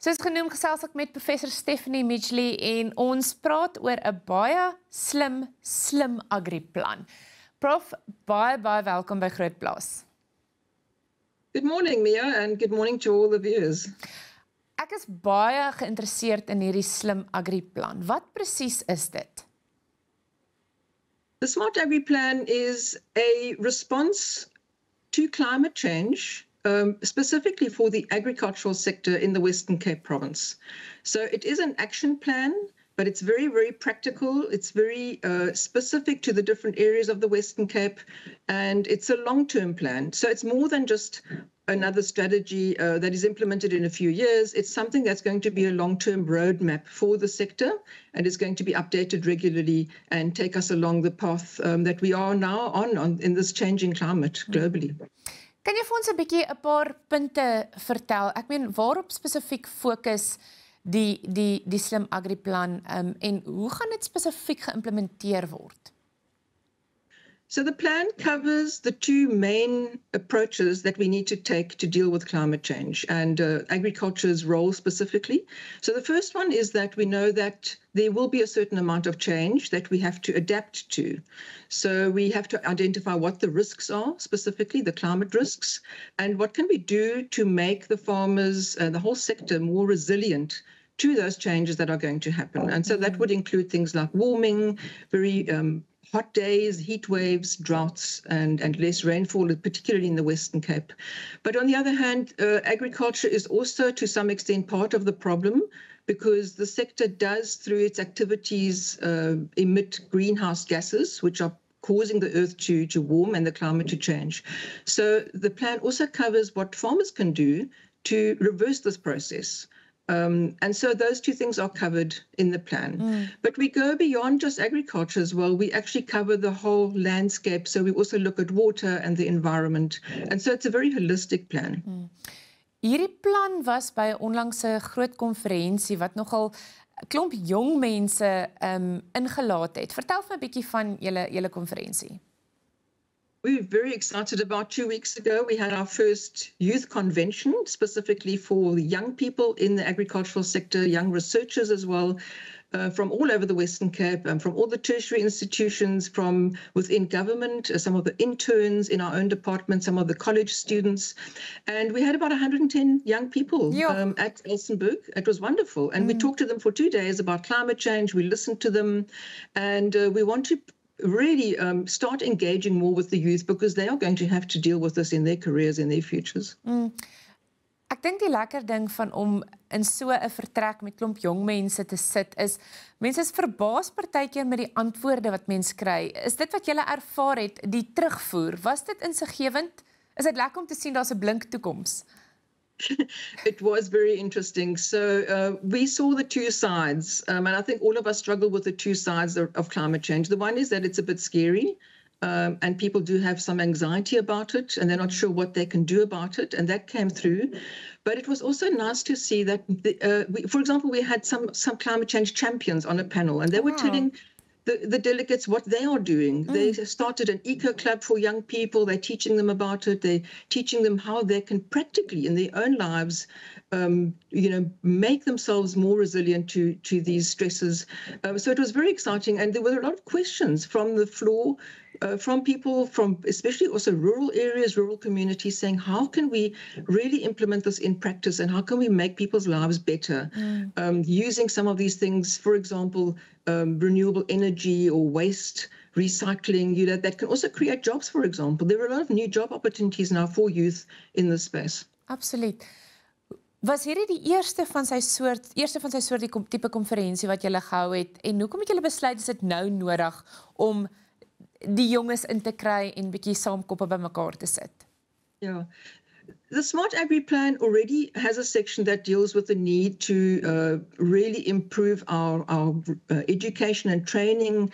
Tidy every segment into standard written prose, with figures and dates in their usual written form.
Soos genoem gesels ek met professor Stephanie Midgley en ons praat oor 'n baie slim Agri-plan. Prof, baie welkom by Grootplaas. Good morning, Mia, and good morning to all the viewers. Ek is baie geïnteresseerd in hierdie slim Agri-plan. Wat presies is dit? The Smart Agri-plan is a response to climate change, specifically for the agricultural sector in the Western Cape province. So it is an action plan, but it's very practical. It's very specific to the different areas of the Western Cape, and it's a long-term plan. So it's more than just another strategy that is implemented in a few years. It's something that's going to be a long-term roadmap for the sector, and it's going to be updated regularly and take us along the path that we are now on in this changing climate globally. Kan jy vir ons 'n bietjie 'n paar punte vertel? Ek meen, waarop spesifiek fokus die slim Agri-plan en hoe gaan dit spesifiek geïmplementeer word? So the plan covers the two main approaches that we need to take to deal with climate change and agriculture's role specifically. So the first one is that we know that there will be a certain amount of change that we have to adapt to. So we have to identify what the risks are, specifically the climate risks, and what can we do to make the farmers, the whole sector, more resilient to those changes that are going to happen. And so that would include things like warming, very hot days, heat waves, droughts, and less rainfall, particularly in the Western Cape. But on the other hand, agriculture is also to some extent part of the problem, because the sector does, through its activities, emit greenhouse gases, which are causing the earth to warm and the climate to change. So the plan also covers what farmers can do to reverse this process. And so those two things are covered in the plan. But we go beyond just agriculture as well. We actually cover the whole landscape. So we also look at water and the environment. And so it's a very holistic plan. Hierdie plan was by 'n onlangse groot konferensie wat nogal 'n klomp jong mense ingelaat het. Vertel vir 'n bietjie van julle konferensie. We were very excited. About 2 weeks ago, we had our first youth convention, specifically for young people in the agricultural sector, young researchers as well, from all over the Western Cape, from all the tertiary institutions, from within government, some of the interns in our own department, some of the college students. And we had about 110 young people at Elsenburg. It was wonderful. And we talked to them for 2 days about climate change. We listened to them, and we want to really start engaging more with the youth, because they are going to have to deal with this in their careers, in their futures. Ek dink die lekker ding van om in so 'n vertrek met klomp jong mense te sit is, mense is verbaas partykeer met die antwoorde wat mense kry. Is dit wat julle ervaar het, die terugvoer, was dit insiggewend? Is dit lekker om te sien daar's 'n blink toekoms? It was very interesting. So we saw the two sides, and I think all of us struggle with the two sides of climate change. The one is that it's a bit scary, and people do have some anxiety about it, and they're not sure what they can do about it, and that came through. But it was also nice to see that, for example, we had some climate change champions on a panel, and they were telling the delegates what they are doing. They started an eco club for young people. They're teaching them about it. They're teaching them how they can practically in their own lives, make themselves more resilient to these stresses. So it was very exciting. And there were a lot of questions from the floor, from people from especially also rural areas, rural communities, saying, how can we really implement this in practice, and how can we make people's lives better using some of these things, for example, renewable energy or waste recycling, that can also create jobs, for example. There are a lot of new job opportunities now for youth in this space. Absoluut. Was hierdie die eerste van sy soort die tipe konferensie wat julle gehou het, en hoekom het julle besluit is dit nou nodig om die jonges in te kry en bietjie saam koppe bymekaar te sit? Yeah. The Smart Agri-plan already has a section that deals with the need to really improve our education and training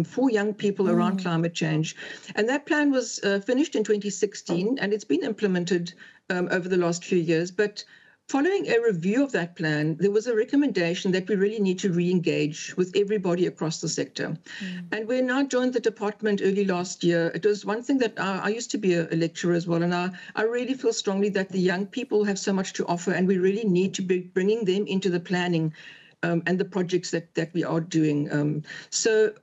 for young people around climate change. And that plan was finished in 2016, and it's been implemented over the last few years. But following a review of that plan, there was a recommendation that we really need to re-engage with everybody across the sector. And when I joined the department early last year, it was one thing that I used to be a lecturer as well, and I really feel strongly that the young people have so much to offer, and we really need to be bringing them into the planning and the projects that we are doing. So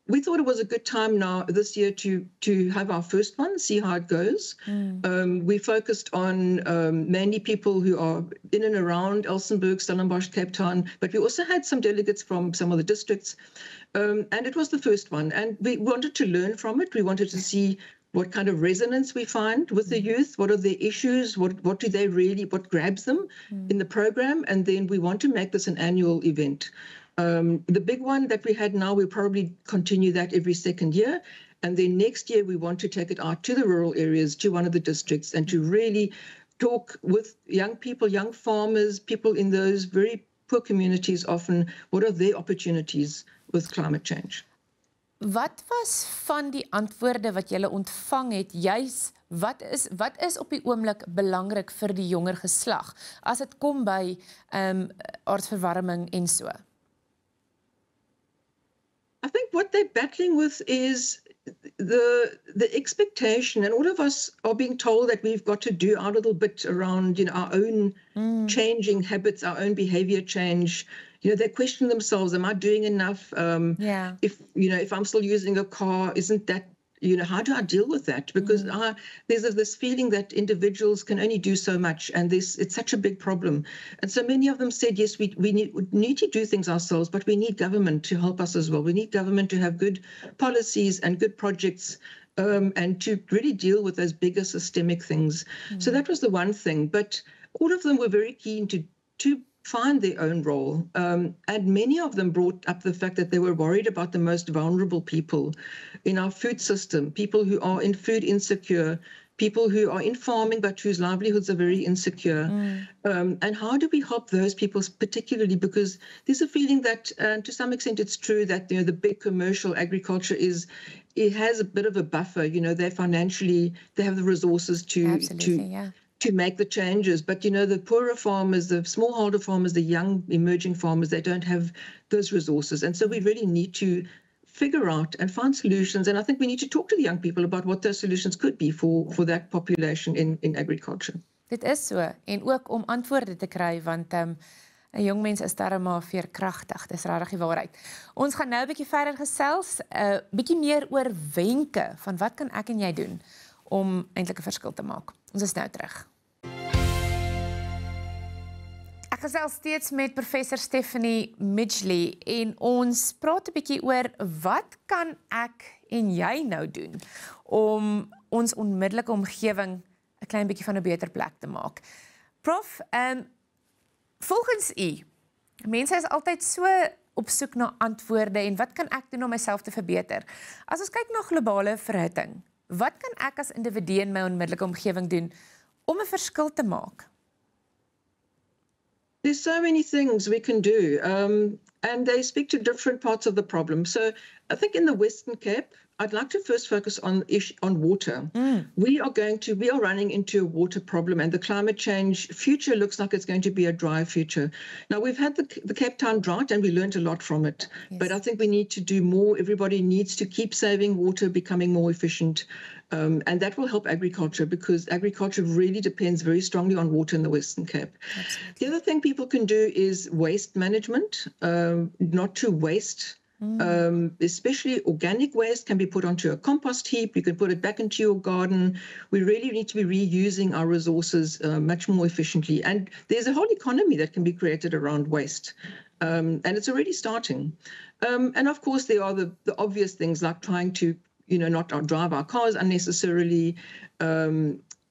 we thought it was a good time now this year to have our first one, see how it goes. We focused on mainly people who are in and around Elsenburg, Stellenbosch, Cape Town, but we also had some delegates from some of the districts. And it was the first one. And we wanted to learn from it. We wanted to see what kind of resonance we find with the youth, what are their issues, what do they really, what grabs them in the program. And then we want to make this an annual event. The big one that we had now, we'll probably continue that every second year. And then next year, we want to take it out to the rural areas, to one of the districts, and to really talk with young people, young farmers, people in those very poor communities often, what are their opportunities with climate change. Wat was van die antwoorde wat julle ontvang het, juis wat is op die oomblik belangrik vir die jonger geslag, as dit kom by aardverwarming en so? I think what they're battling with is the expectation, and all of us are being told that we've got to do our little bit around, our own changing habits, our own behavior change. They question themselves, am I doing enough? If I'm still using a car, isn't that, how do I deal with that? Because there's this feeling that individuals can only do so much, and it's such a big problem. And so many of them said, yes, we need to do things ourselves, but we need government to help us as well. We need government to have good policies and good projects and to really deal with those bigger systemic things. So that was the one thing. But all of them were very keen to find their own role. And many of them brought up the fact that they were worried about the most vulnerable people in our food system, people who are in food insecure, people who are in farming but whose livelihoods are very insecure. And how do we help those people particularly? Because there's a feeling that, to some extent, it's true that the big commercial agriculture it has a bit of a buffer. They have the resources to make the changes. But, the poorer farmers, the smallholder farmers, the young emerging farmers, they don't have those resources. And so we really need to figure out and find solutions. And I think we need to talk to the young people about what those solutions could be for that population in agriculture. Dit is so. En ook om antwoorde te kry, want 'n jong mens is darem maar veerkragtig. Dis regtig die waarheid. Ons gaan nou 'n bietjie verder gesels, 'n bietjie meer oor wenke van wat kan ek en jy doen om eintlik 'n verskil te maak. Ons is nou terug. Ek gesels steeds met professor Stephanie Midgley en ons praat 'n bietjie oor wat kan ek en jy nou doen om ons onmiddellike omgewing 'n klein bietjie van 'n beter plek te maak. Prof, volgens u, mense is altyd so op soek na antwoorde en wat kan ek doen om myself te verbeter? As ons kyk na globale verhitting, wat kan ek as individu in my onmiddellike omgewing doen om 'n verskil te maak? There's so many things we can do, and they speak to different parts of the problem. So I think in the Western Cape, I'd like to first focus on water. We are running into a water problem, and the climate change future looks like it's going to be a dry future. Now, we've had the Cape Town drought, and we learned a lot from it. Yes. But I think we need to do more. Everybody needs to keep saving water, becoming more efficient. And that will help agriculture, because agriculture really depends very strongly on water in the Western Cape. Absolutely. The other thing people can do is waste management, not to waste. Especially organic waste can be put onto a compost heap. You can put it back into your garden. We really need to be reusing our resources much more efficiently. And there's a whole economy that can be created around waste. And it's already starting. And of course, there are the obvious things like trying to not drive our cars unnecessarily,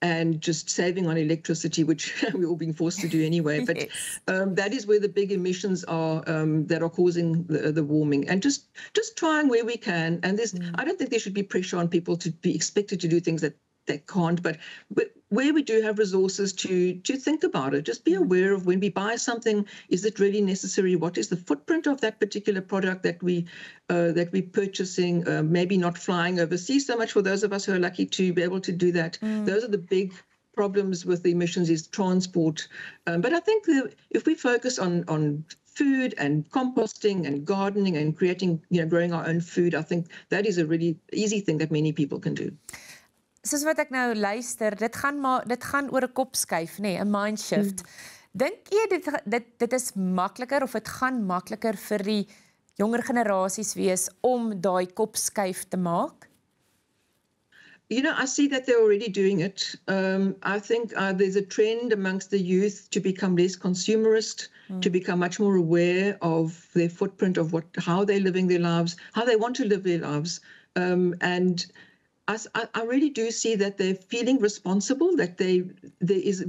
and just saving on electricity, which we're all being forced to do anyway. But Yes. That is where the big emissions are that are causing the warming. And just trying where we can. And I don't think there should be pressure on people to be expected to do things that they can't. But where we do have resources to think about it, just be aware of when we buy something, is it really necessary? What is the footprint of that particular product that we're purchasing? Maybe not flying overseas so much for those of us who are lucky to be able to do that. Those are the big problems with the emissions is transport. But I think if we focus on food and composting and gardening and creating, growing our own food, I think that is a really easy thing that many people can do. Soos wat ek nou luister, dit gaan oor 'n kopskuif, nê, 'n mind shift. Dink jy dit is makliker of dit gaan makliker vir die jonger generasies wees om daai kopskuif te maak? I see that they're already doing it. I think there's a trend amongst the youth to become less consumerist, to become much more aware of their footprint, of how they're living their lives, how they want to live their lives. And I really do see that they're feeling responsible, that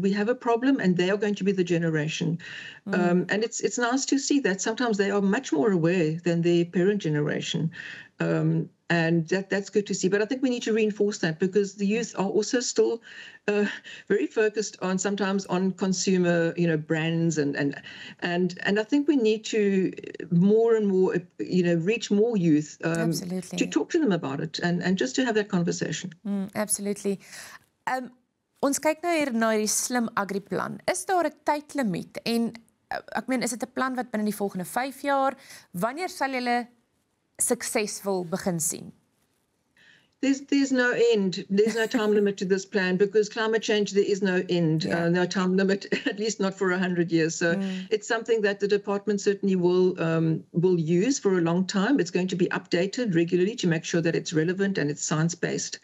we have a problem and they are going to be the generation. And it's nice to see that sometimes they are much more aware than their parent generation. And that's good to see. But I think we need to reinforce that because the youth are also still very focused sometimes on consumer, brands and I think we need to more and more, reach more youth to talk to them about it and just to have that conversation. Absolutely. Ons kyk nou hier na die slim Agri-plan. Is daar 'n tydlimiet en ek meen is dit 'n plan wat binne die volgende 5 jaar, wanneer sal julle successful begin sien? There's no end. There's no time limit to this plan because climate change, there is no end, no time limit, at least not for 100 years. So it's something that the department certainly will use for a long time. It's going to be updated regularly to make sure that it's relevant and it's science-based.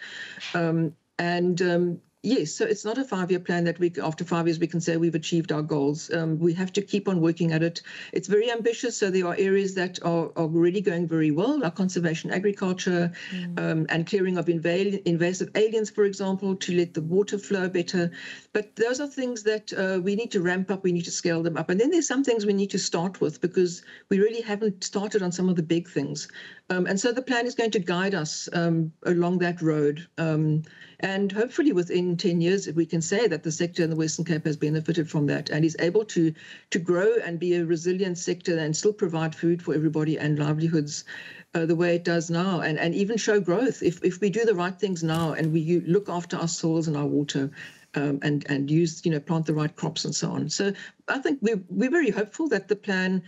Yes, so it's not a 5-year plan that after 5 years we can say we've achieved our goals. We have to keep on working at it. It's very ambitious, so there are areas that are already going very well, like conservation agriculture and clearing of invasive aliens, for example, to let the water flow better. But those are things that we need to ramp up, we need to scale them up. And then there's some things we need to start with because we really haven't started on some of the big things. And so the plan is going to guide us along that road. And hopefully within 10 years, we can say that the sector in the Western Cape has benefited from that and is able to grow and be a resilient sector and still provide food for everybody and livelihoods the way it does now and even show growth if we do the right things now and we look after our soils and our water and use, plant the right crops and so on. So I think we're very hopeful that the plan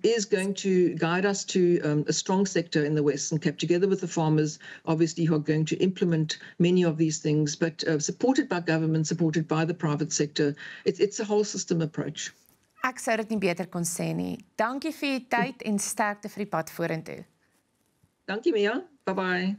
is going to guide us to a strong sector in the Western Cape, together with the farmers, obviously, who are going to implement many of these things, but supported by government, supported by the private sector. It's a whole system approach. Ek sou dit nie beter kon sê nie. Dankie vir u tyd en sterkte vir die pad vorentoe. Dankie Mia. Bye-bye.